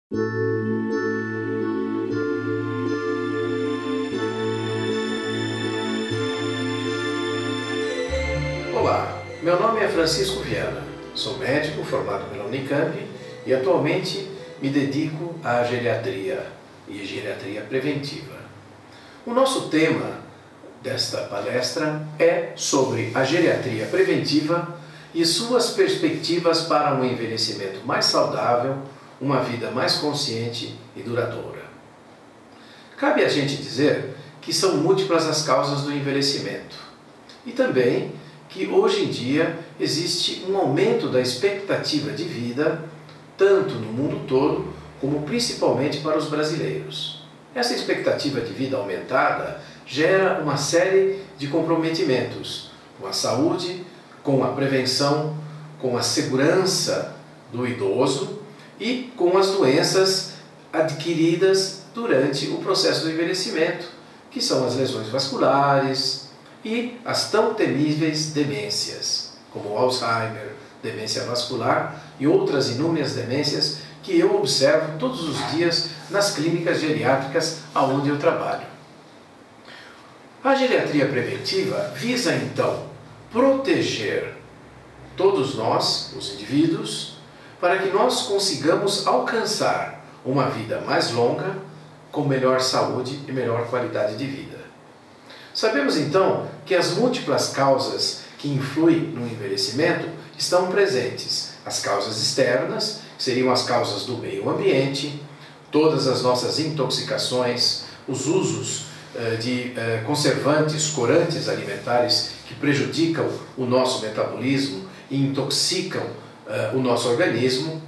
Olá, meu nome é Francisco Viana, sou médico formado pela Unicamp e atualmente me dedico à geriatria e geriatria preventiva. O nosso tema desta palestra é sobre a geriatria preventiva e suas perspectivas para um envelhecimento mais saudável, uma vida mais consciente e duradoura. Cabe a gente dizer que são múltiplas as causas do envelhecimento e também que hoje em dia existe um aumento da expectativa de vida, tanto no mundo todo, como principalmente para os brasileiros. Essa expectativa de vida aumentada gera uma série de comprometimentos com a saúde, com a prevenção, com a segurança do idoso e com as doenças adquiridas durante o processo do envelhecimento, que são as lesões vasculares e as tão temíveis demências, como Alzheimer, demência vascular e outras inúmeras demências que eu observo todos os dias nas clínicas geriátricas onde eu trabalho. A geriatria preventiva visa, então, proteger todos nós, os indivíduos, para que nós consigamos alcançar uma vida mais longa, com melhor saúde e melhor qualidade de vida. Sabemos, então, que as múltiplas causas que influem no envelhecimento estão presentes. As causas externas, que seriam as causas do meio ambiente, todas as nossas intoxicações, os usos de conservantes, corantes alimentares que prejudicam o nosso metabolismo e intoxicam o nosso organismo,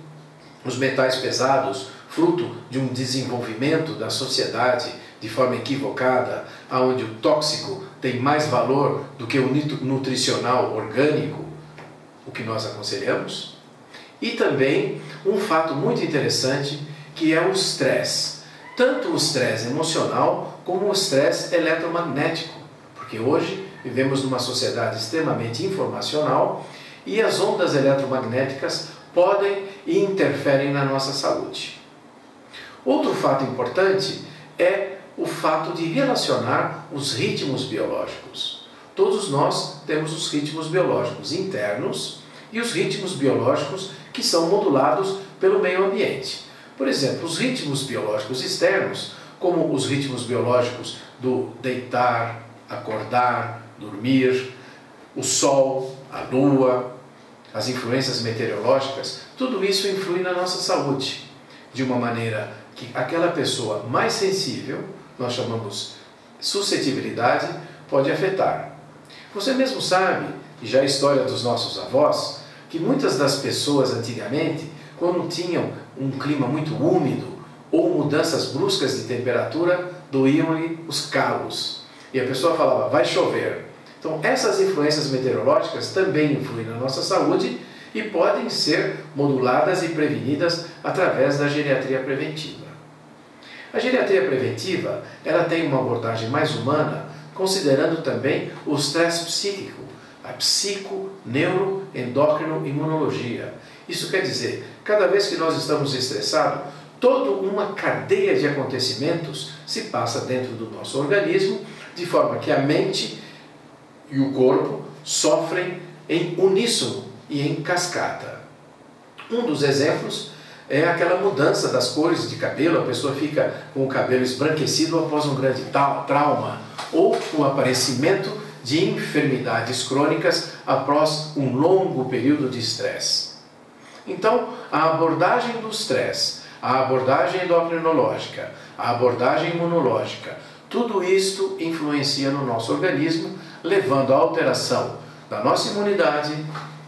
os metais pesados, fruto de um desenvolvimento da sociedade de forma equivocada, onde o tóxico tem mais valor do que o nutricional orgânico, o que nós aconselhamos. E também um fato muito interessante, que é o estresse. Tanto o estresse emocional como o estresse eletromagnético, porque hoje vivemos numa sociedade extremamente informacional e as ondas eletromagnéticas podem e interferem na nossa saúde. Outro fato importante é o fato de relacionar os ritmos biológicos. Todos nós temos os ritmos biológicos internos e os ritmos biológicos que são modulados pelo meio ambiente. Por exemplo, os ritmos biológicos externos, como os ritmos biológicos do deitar, acordar, dormir, o sol, a lua, as influências meteorológicas, tudo isso influi na nossa saúde, de uma maneira que aquela pessoa mais sensível, nós chamamos suscetibilidade, pode afetar. Você mesmo sabe, e já a história dos nossos avós, que muitas das pessoas antigamente, quando tinham um clima muito úmido ou mudanças bruscas de temperatura, doíam-lhe os calos. E a pessoa falava, vai chover. Então essas influências meteorológicas também influem na nossa saúde e podem ser moduladas e prevenidas através da geriatria preventiva. A geriatria preventiva, ela tem uma abordagem mais humana, considerando também o estresse psíquico, a psico, neuro, endócrino e imunologia. Isso quer dizer, cada vez que nós estamos estressados, toda uma cadeia de acontecimentos se passa dentro do nosso organismo, de forma que a mente e o corpo sofrem em uníssono e em cascata. Um dos exemplos é aquela mudança das cores de cabelo, a pessoa fica com o cabelo esbranquiçido após um grande trauma, ou o aparecimento de enfermidades crônicas após um longo período de estresse. Então, a abordagem do estresse, a abordagem endocrinológica, a abordagem imunológica, tudo isto influencia no nosso organismo, levando à alteração da nossa imunidade,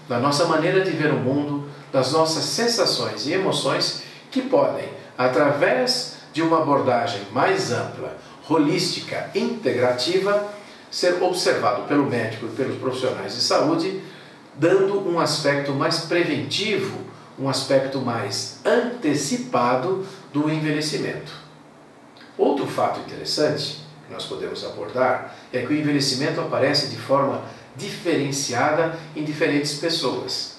da nossa maneira de ver o mundo, das nossas sensações e emoções que podem, através de uma abordagem mais ampla, holística, integrativa, ser observado pelo médico e pelos profissionais de saúde, dando um aspecto mais preventivo, um aspecto mais antecipado do envelhecimento. Outro fato interessante que nós podemos abordar é que o envelhecimento aparece de forma diferenciada em diferentes pessoas.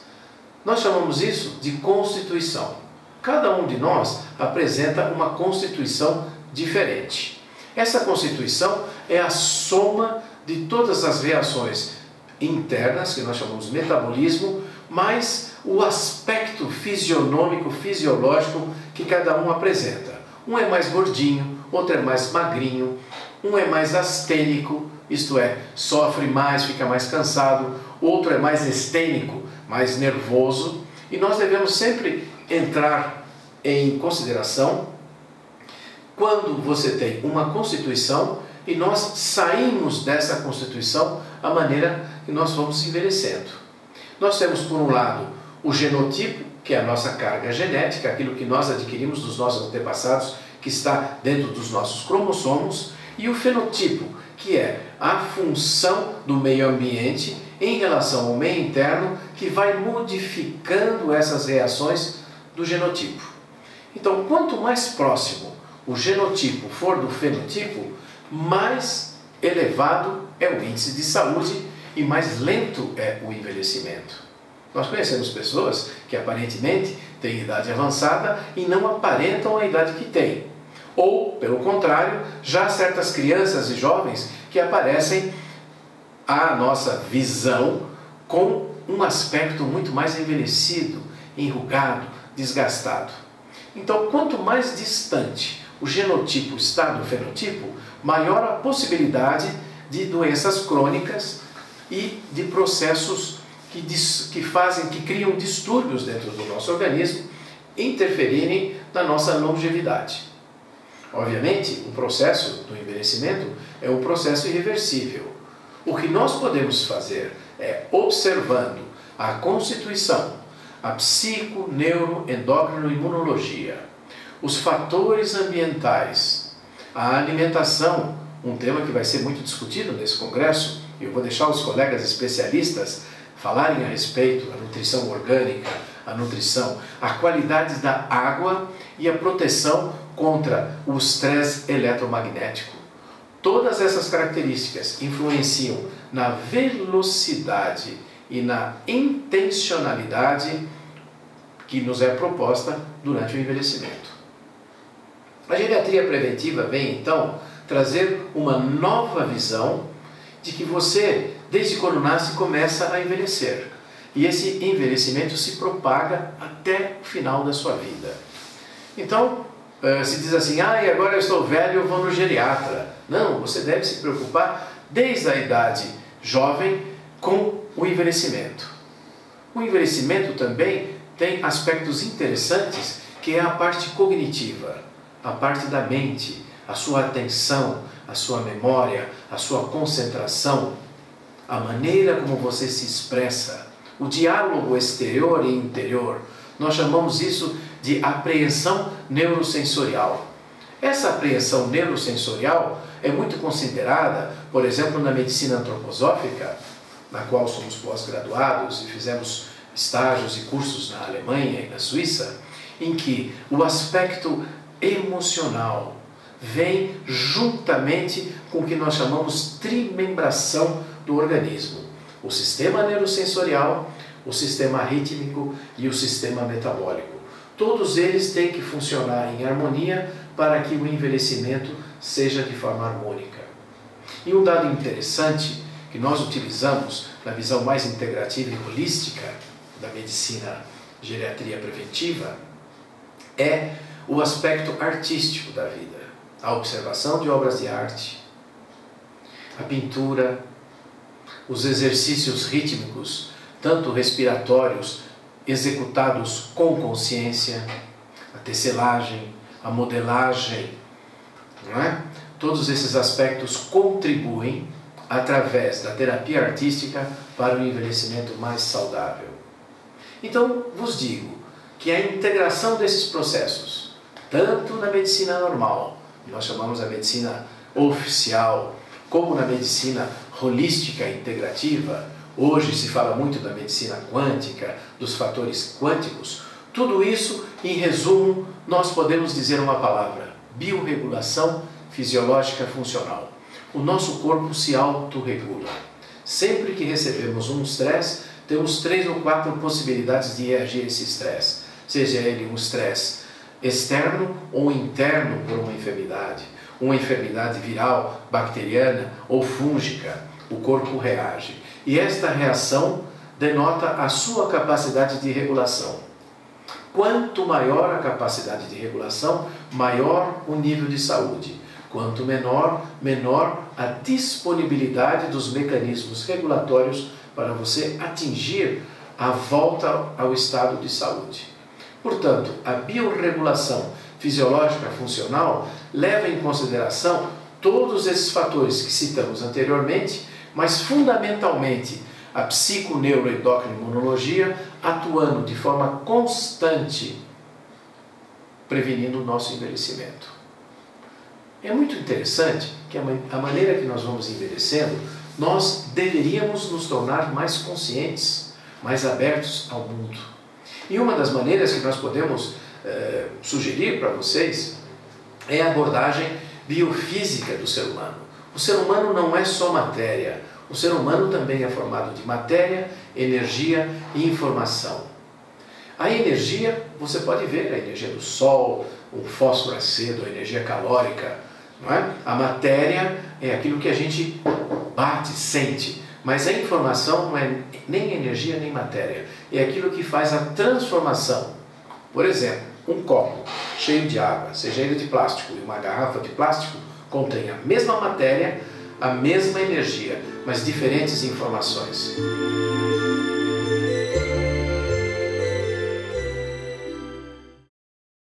Nós chamamos isso de constituição. Cada um de nós apresenta uma constituição diferente. Essa constituição é a soma de todas as reações internas, que nós chamamos de metabolismo, mais o aspecto fisionômico, fisiológico que cada um apresenta. Um é mais gordinho, outro é mais magrinho, um é mais astênico, isto é, sofre mais, fica mais cansado, outro é mais estênico, mais nervoso, e nós devemos sempre entrar em consideração quando você tem uma constituição e nós saímos dessa constituição à maneira que nós vamos envelhecendo. Nós temos, por um lado, o genotipo, que é a nossa carga genética, aquilo que nós adquirimos dos nossos antepassados, que está dentro dos nossos cromossomos, e o fenotipo, que é a função do meio ambiente em relação ao meio interno, que vai modificando essas reações do genotipo. Então, quanto mais próximo o genotipo for do fenotipo, mais elevado é o índice de saúde e mais lento é o envelhecimento. Nós conhecemos pessoas que aparentemente têm idade avançada e não aparentam a idade que têm. Ou, pelo contrário, já certas crianças e jovens que aparecem à nossa visão com um aspecto muito mais envelhecido, enrugado, desgastado. Então, quanto mais distante o genotipo está do fenotipo, maior a possibilidade de doenças crônicas e de processos que criam distúrbios dentro do nosso organismo, interferirem na nossa longevidade. Obviamente, o processo do envelhecimento é um processo irreversível. O que nós podemos fazer é, observando a constituição, a psico, neuro, endócrino e imunologia, os fatores ambientais, a alimentação, um tema que vai ser muito discutido nesse congresso. Eu vou deixar os colegas especialistas falarem a respeito da nutrição orgânica, a qualidade da água e a proteção contra o estresse eletromagnético. Todas essas características influenciam na velocidade e na intencionalidade que nos é proposta durante o envelhecimento. A geriatria preventiva vem, então, trazer uma nova visão de que você, desde quando nasce, começa a envelhecer. E esse envelhecimento se propaga até o final da sua vida. Então, se diz assim, e agora eu estou velho, eu vou no geriatra. Não, você deve se preocupar desde a idade jovem com o envelhecimento. O envelhecimento também tem aspectos interessantes, que é a parte cognitiva, a parte da mente, a sua atenção, a sua memória, a sua concentração, a maneira como você se expressa, o diálogo exterior e interior. Nós chamamos isso de apreensão neurosensorial. Essa apreensão neurosensorial é muito considerada, por exemplo, na medicina antroposófica, na qual somos pós-graduados e fizemos estágios e cursos na Alemanha e na Suíça, em que o aspecto emocional vem juntamente com o que nós chamamos trimembração do organismo. O sistema neurosensorial, o sistema rítmico e o sistema metabólico. Todos eles têm que funcionar em harmonia para que o envelhecimento seja de forma harmônica. E um dado interessante que nós utilizamos na visão mais integrativa e holística da medicina geriatria preventiva é o aspecto artístico da vida. A observação de obras de arte, a pintura, os exercícios rítmicos, tanto respiratórios, executados com consciência, a tecelagem, a modelagem, não é? Todos esses aspectos contribuem, através da terapia artística, para o envelhecimento mais saudável. Então, vos digo que a integração desses processos, tanto na medicina normal, nós chamamos a medicina oficial, como na medicina holística integrativa, hoje se fala muito da medicina quântica, dos fatores quânticos, tudo isso, em resumo, nós podemos dizer uma palavra: biorregulação fisiológica funcional. O nosso corpo se autorregula. Sempre que recebemos um estresse, temos 3 ou 4 possibilidades de reagir a esse estresse. Seja ele um estresse externo ou interno por uma enfermidade viral, bacteriana ou fúngica, o corpo reage. E esta reação denota a sua capacidade de regulação. Quanto maior a capacidade de regulação, maior o nível de saúde. Quanto menor, menor a disponibilidade dos mecanismos regulatórios para você atingir a volta ao estado de saúde. Portanto, a biorregulação fisiológica funcional leva em consideração todos esses fatores que citamos anteriormente, mas fundamentalmente a psiconeuroendocrinologia atuando de forma constante, prevenindo o nosso envelhecimento. É muito interessante que a maneira que nós vamos envelhecendo, nós deveríamos nos tornar mais conscientes, mais abertos ao mundo. E uma das maneiras que nós podemos sugerir para vocês é a abordagem biofísica do ser humano. O ser humano não é só matéria, o ser humano também é formado de matéria, energia e informação. A energia, você pode ver a energia do sol, o fósforo acedo, a energia calórica, não é? A matéria é aquilo que a gente bate, sente, mas a informação não é nem energia nem matéria, é aquilo que faz a transformação. Por exemplo, um copo cheio de água, seja ele de plástico, e uma garrafa de plástico contém a mesma matéria, a mesma energia, mas diferentes informações.